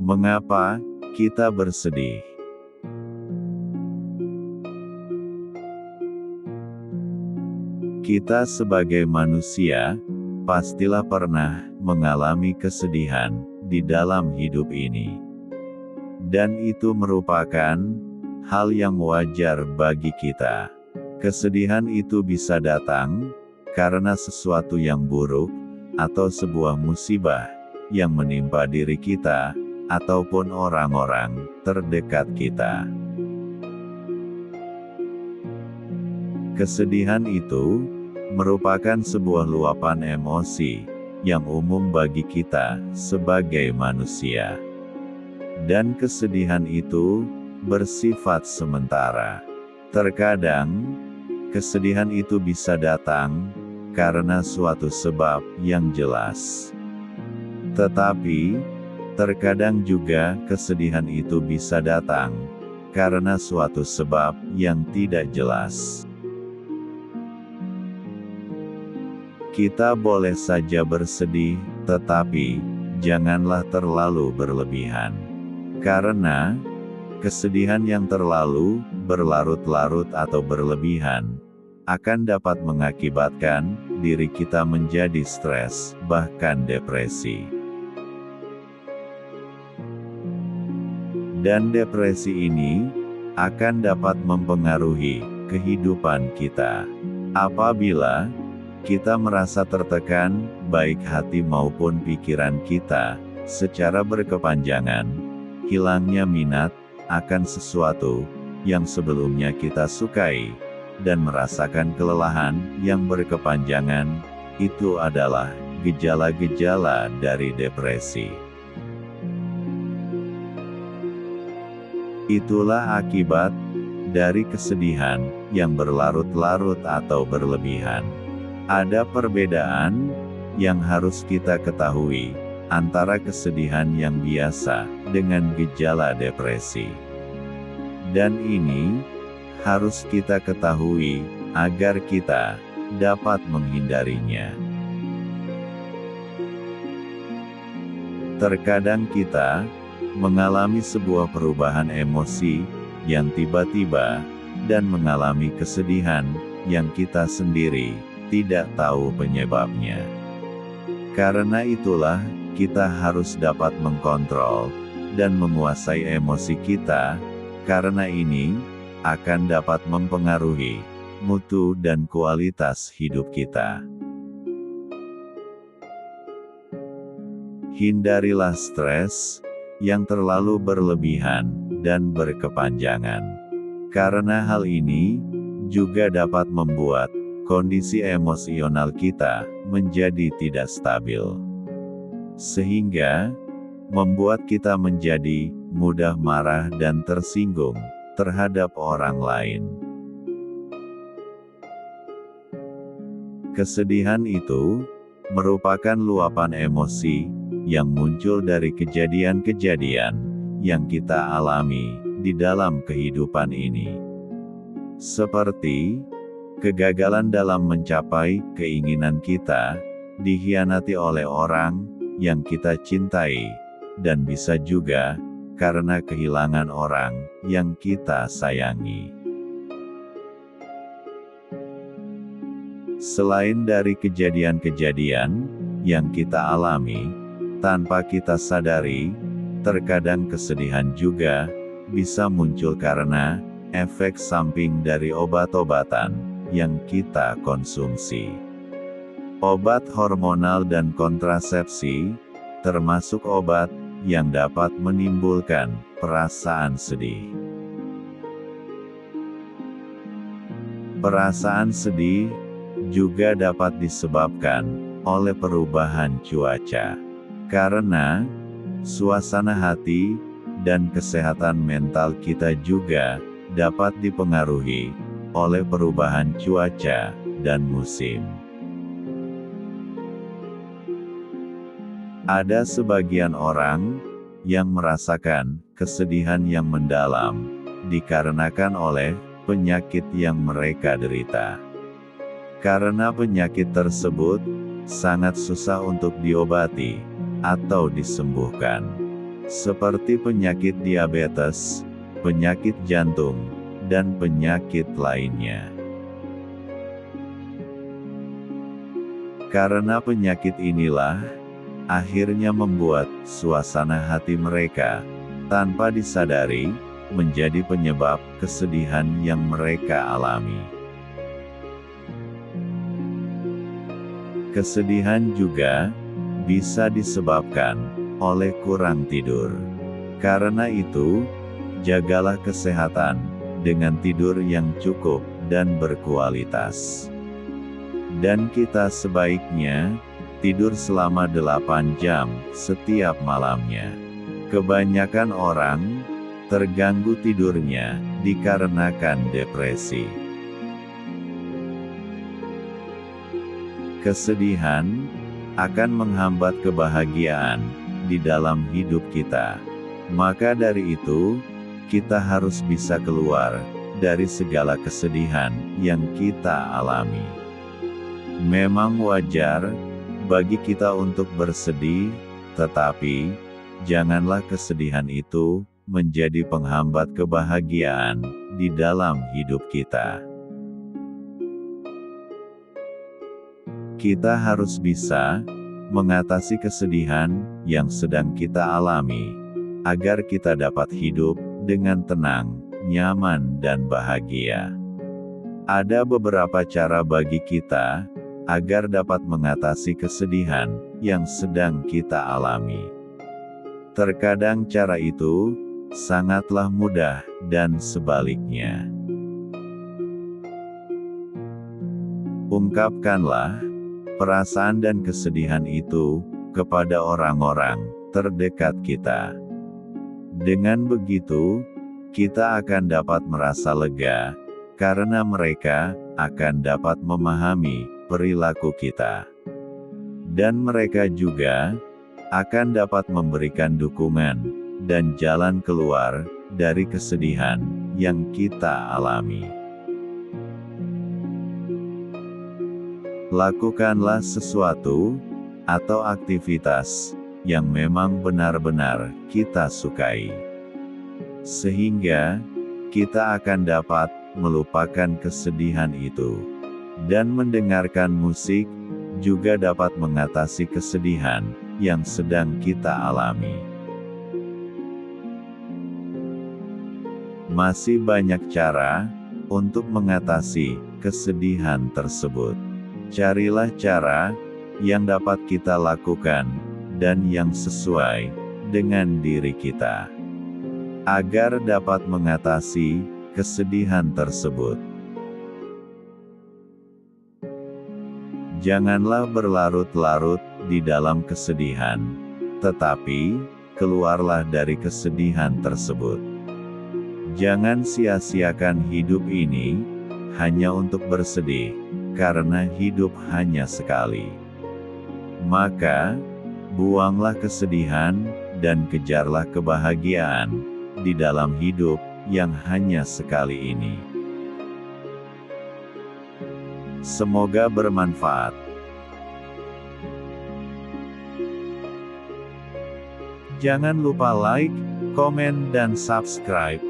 Mengapa kita bersedih? Kita sebagai manusia, pastilah pernah mengalami kesedihan di dalam hidup ini. Dan itu merupakan hal yang wajar bagi kita. Kesedihan itu bisa datang karena sesuatu yang buruk, atau sebuah musibah yang menimpa diri kita, ataupun orang-orang terdekat kita. Kesedihan itu merupakan sebuah luapan emosi yang umum bagi kita sebagai manusia. Dan kesedihan itu bersifat sementara. Terkadang, kesedihan itu bisa datang karena suatu sebab yang jelas. Tetapi, terkadang juga kesedihan itu bisa datang karena suatu sebab yang tidak jelas. Kita boleh saja bersedih, tetapi janganlah terlalu berlebihan. Karena kesedihan yang terlalu berlarut-larut atau berlebihan akan dapat mengakibatkan diri kita menjadi stres, bahkan depresi. Dan depresi ini akan dapat mempengaruhi kehidupan kita. Apabila kita merasa tertekan, baik hati maupun pikiran kita, secara berkepanjangan, hilangnya minat akan sesuatu yang sebelumnya kita sukai, dan merasakan kelelahan yang berkepanjangan, itu adalah gejala-gejala dari depresi. Itulah akibat dari kesedihan yang berlarut-larut atau berlebihan. Ada perbedaan yang harus kita ketahui antara kesedihan yang biasa dengan gejala depresi. Dan ini harus kita ketahui agar kita dapat menghindarinya. Terkadang kita mengalami sebuah perubahan emosi yang tiba-tiba dan mengalami kesedihan yang kita sendiri tidak tahu penyebabnya. Karena itulah, kita harus dapat mengkontrol dan menguasai emosi kita, karena ini akan dapat mempengaruhi mutu dan kualitas hidup kita. Hindarilah stres yang terlalu berlebihan dan berkepanjangan. Karena hal ini juga dapat membuat kondisi emosional kita menjadi tidak stabil, sehingga membuat kita menjadi mudah marah dan tersinggung terhadap orang lain. Kesedihan itu merupakan luapan emosi yang muncul dari kejadian-kejadian yang kita alami di dalam kehidupan ini, seperti kegagalan dalam mencapai keinginan kita, dikhianati oleh orang yang kita cintai, dan bisa juga karena kehilangan orang yang kita sayangi. Selain dari kejadian-kejadian yang kita alami tanpa kita sadari, terkadang kesedihan juga bisa muncul karena efek samping dari obat-obatan yang kita konsumsi. Obat hormonal dan kontrasepsi, termasuk obat yang dapat menimbulkan perasaan sedih. Perasaan sedih juga dapat disebabkan oleh perubahan cuaca. Karena suasana hati dan kesehatan mental kita juga dapat dipengaruhi oleh perubahan cuaca dan musim. Ada sebagian orang yang merasakan kesedihan yang mendalam dikarenakan oleh penyakit yang mereka derita. Karena penyakit tersebut sangat susah untuk diobati atau disembuhkan. seperti penyakit diabetes, penyakit jantung, dan penyakit lainnya. Karena penyakit inilah akhirnya membuat suasana hati mereka, tanpa disadari, menjadi penyebab kesedihan yang mereka alami. Kesedihan juga bisa disebabkan oleh kurang tidur. Karena itu, jagalah kesehatan dengan tidur yang cukup dan berkualitas. Dan kita sebaiknya tidur selama 8 jam setiap malamnya. Kebanyakan orang terganggu tidurnya dikarenakan depresi. Kesedihan akan menghambat kebahagiaan di dalam hidup kita. Maka dari itu, kita harus bisa keluar dari segala kesedihan yang kita alami. Memang wajar bagi kita untuk bersedih, tetapi janganlah kesedihan itu menjadi penghambat kebahagiaan di dalam hidup kita. Kita harus bisa mengatasi kesedihan yang sedang kita alami, agar kita dapat hidup dengan tenang, nyaman, dan bahagia. Ada beberapa cara bagi kita agar dapat mengatasi kesedihan yang sedang kita alami. Terkadang cara itu sangatlah mudah, dan sebaliknya. Ungkapkanlah perasaan dan kesedihan itu kepada orang-orang terdekat kita. Dengan begitu, kita akan dapat merasa lega, karena mereka akan dapat memahami perilaku kita. Dan mereka juga akan dapat memberikan dukungan dan jalan keluar dari kesedihan yang kita alami. Lakukanlah sesuatu atau aktivitas yang memang benar-benar kita sukai, sehingga kita akan dapat melupakan kesedihan itu. Dan mendengarkan musik juga dapat mengatasi kesedihan yang sedang kita alami. Masih banyak cara untuk mengatasi kesedihan tersebut. Carilah cara yang dapat kita lakukan dan yang sesuai dengan diri kita, agar dapat mengatasi kesedihan tersebut. Janganlah berlarut-larut di dalam kesedihan, tetapi keluarlah dari kesedihan tersebut. Jangan sia-siakan hidup ini hanya untuk bersedih, karena hidup hanya sekali. Maka, buanglah kesedihan dan kejarlah kebahagiaan di dalam hidup yang hanya sekali ini. Semoga bermanfaat. Jangan lupa like, komen, dan subscribe